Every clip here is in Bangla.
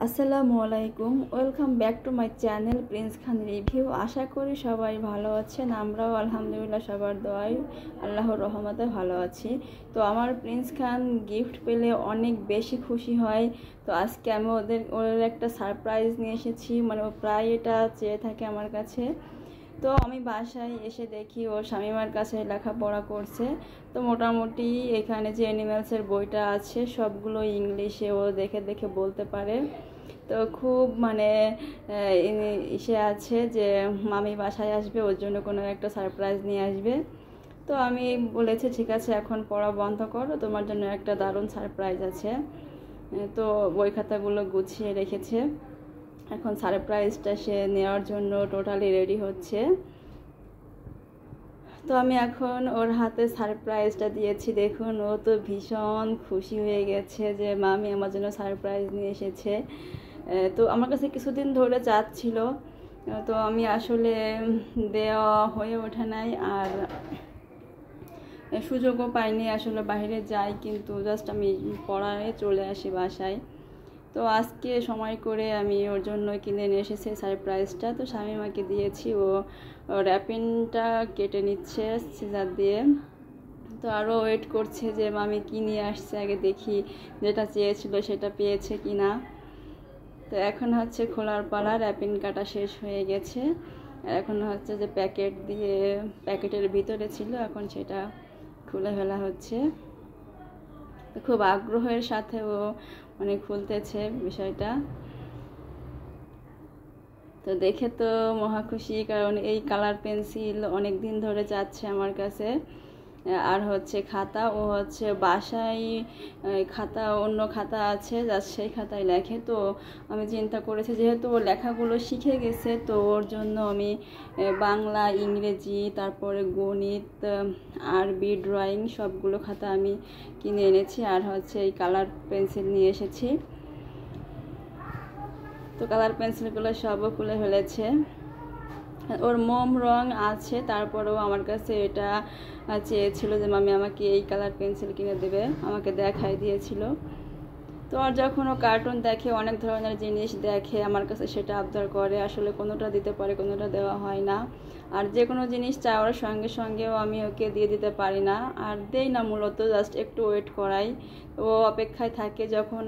আসসালামু আলাইকুম, welcome back to my channel Prince Khan review. আশা করি সবাই ভালো আছেন। আমরাও আলহামদুলিল্লাহ সবার দোয়ায় আল্লাহর রহমতে ভালো আছি। তো আমার প্রিন্স খান গিফট পেলে অনেক বেশি খুশি হয়। তো আজকে আমি ওদের একটা সারপ্রাইজ নিয়ে এসেছি। মানে ও প্রায় এটা চেয়ে থাকে আমার কাছে। তো আমি বাসায় এসে দেখি ও শামিমার কাছে লেখাপড়া করছে। তো মোটামুটি এখানে যে অ্যানিমেলসের বইটা আছে সবগুলো ইংলিশে ও দেখে দেখে বলতে পারে। তো খুব মানে ইসে আছে যে মামি বাসায় আসবে, ওর জন্য কোনো একটা সারপ্রাইজ নিয়ে আসবে। তো আমি বলেছি ঠিক আছে, এখন পড়া বন্ধ করো, তোমার জন্য একটা দারুণ সারপ্রাইজ আছে। তো বই খাতাগুলো গুছিয়ে রেখেছে। এখন সারপ্রাইজটা সে নেওয়ার জন্য টোটালি রেডি হচ্ছে। তো আমি এখন ওর হাতে সারপ্রাইজটা দিয়েছি। দেখুন, ও তো ভীষণ খুশি হয়ে গেছে যে মামি আমার জন্য সারপ্রাইজ নিয়ে এসেছে। তো আমার কাছে কিছুদিন ধরে চাচ্ছিল, তো আমি আসলে দেওয়া হয়ে ওঠে নাই, আর সুযোগও পাইনি। আসলে বাইরে যাই কিন্তু জাস্ট আমি পড়ায় চলে আসি বাসায়। তো আজকে সময় করে আমি ওর জন্য কিনে নিয়ে এসেছি সারপ্রাইজটা। তো শামিমাকে দিয়েছি, ও র্যাপিংটা কেটে নিচ্ছে সিজার দিয়ে। তো আরও ওয়েট করছে যে মামি কী নিয়ে আসছে, আগে দেখি যেটা চেয়েছিল সেটা পেয়েছে কি না। তো এখন হচ্ছে খোলার পালা, র্যাপিং কাটা শেষ হয়ে গেছে। এখন হচ্ছে যে প্যাকেটের ভিতরে ছিল, এখন সেটা খুলে ফেলা হচ্ছে। খুব আগ্রহের সাথে ও মানে খুলতেছে বিষয়টা। তো দেখে তো মহা খুশি, কারণ এই কালার পেন্সিল অনেক দিন ধরে যাচ্ছে আমার কাছে। আর হচ্ছে খাতা, ও হচ্ছে বাসায় খাতা, অন্য খাতা আছে জাস্ট সেই খাতায় লেখে। তো আমি চিন্তা করেছি যেহেতু ও লেখাগুলো শিখে গেছে, তো ওর জন্য আমি বাংলা, ইংরেজি, তারপরে গণিত, আরবি, ড্রয়িং সবগুলো খাতা আমি কিনে এনেছি। আর হচ্ছে এই কালার পেন্সিল নিয়ে এসেছি। তো কালার পেন্সিলগুলো সবও খুলে ফেলেছে। ওর মোম রং আছে, তারপরেও আমার কাছে এটা চেয়েছিল যে মামি আমাকে এই কালার পেন্সিল কিনে দেবে, আমাকে দেখাই দিয়েছিল। তো আর যখন ও কার্টুন দেখে, অনেক ধরনের জিনিস দেখে, আমার কাছে সেটা আবদার করে। আসলে কোনোটা দিতে পারে, কোনোটা দেওয়া হয় না। আর যে কোনো জিনিস চাওয়ার সঙ্গে সঙ্গেও আমি ওকে দিয়ে দিতে পারি না, আর দেই না, মূলত জাস্ট একটু ওয়েট করাই। ও অপেক্ষায় থাকে, যখন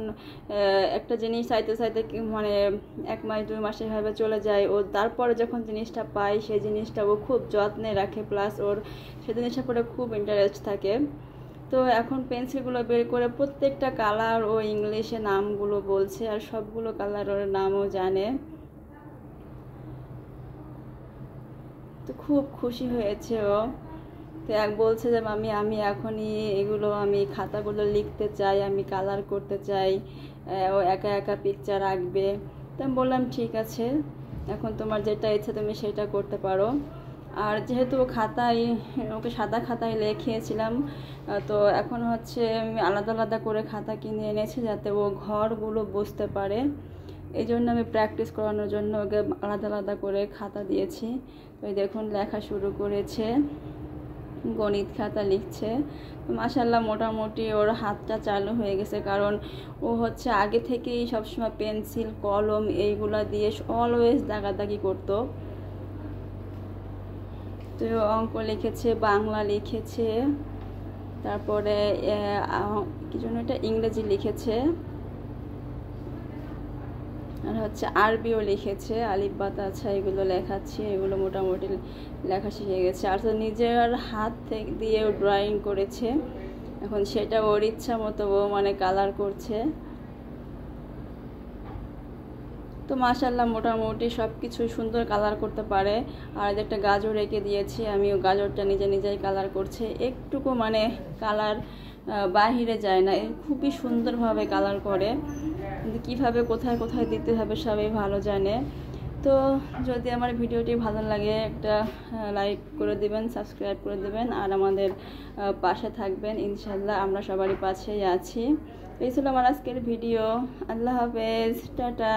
একটা জিনিস চাইতে চাইতে মানে 1 মাস 2 মাস এভাবে চলে যায়, ও তারপরে যখন জিনিসটা পায় সেই জিনিসটা ও খুব যত্নে রাখে, প্লাস ওর সেই জিনিসটার পরে খুব ইন্টারেস্ট থাকে। তো এখন পেন্সিলগুলো বের করে প্রত্যেকটা কালার ও ইংলিশে নামগুলো বলছে, আর সবগুলো কালার ওর নামও জানে। তো খুব খুশি হয়েছে ও। তো বলছে যে মামি আমি এখনই এগুলো, আমি খাতাগুলো লিখতে চাই, আমি কালার করতে চাই, ও একা একা পিকচার আঁকবে। তো আমি বললাম ঠিক আছে, এখন তোমার যেটা ইচ্ছে তুমি সেটা করতে পারো। আর যেহেতু খাতায়, ওকে সাদা খাতায় লিখিয়েছিলাম, তো এখন হচ্ছে আমি আলাদা আলাদা করে খাতা কিনে এনেছি যাতে ও ঘরগুলো বুঝতে পারে। এই জন্য আমি প্র্যাকটিস করানোর জন্য ওকে আলাদা আলাদা করে খাতা দিয়েছি। তো দেখুন লেখা শুরু করেছে, গণিত খাতা লিখছে। মাশাআল্লাহ, মোটামুটি ওর হাতটা চালু হয়ে গেছে, কারণ ও হচ্ছে আগে থেকেই সবসময় পেন্সিল, কলম এইগুলা দিয়ে অলওয়েজ দাগাদাগি করতো। তো অঙ্ক লিখেছে, বাংলা লিখেছে, তারপরে কি জন্য এটা ইংরেজি লিখেছে, আর হচ্ছে আরবিও লিখেছে, আলিফ বা তা আচ্ছা এগুলো লেখাচ্ছি, এগুলো মোটামুটি লেখা শিখে গেছে। আর তো নিজের হাত থেকে দিয়ে ড্রয়িং করেছে, এখন সেটা ওর ইচ্ছা মতো ও মানে কালার করছে। তো মাশাআল্লাহ, মোটামুটি সব কিছু সুন্দর কালার করতে পারে। আর একটা গাজর রেখে দিয়েছি আমি, ও গাজরটা নিজেই কালার করছে। একটুকু মানে কালার বাহিরে যায় না, খুবই সুন্দরভাবে কালার করে। কিন্তু কীভাবে কোথায় কোথায় দিতে হবে সবাই ভালো জানে। তো যদি আমার ভিডিওটি ভালো লাগে একটা লাইক করে দেবেন, সাবস্ক্রাইব করে দেবেন, আর আমাদের পাশে থাকবেন। ইনশাল্লাহ আমরা সবারই পাশেই আছি। এই ছিল আমার আজকের ভিডিও। আল্লাহ হাফেজ, টাটা।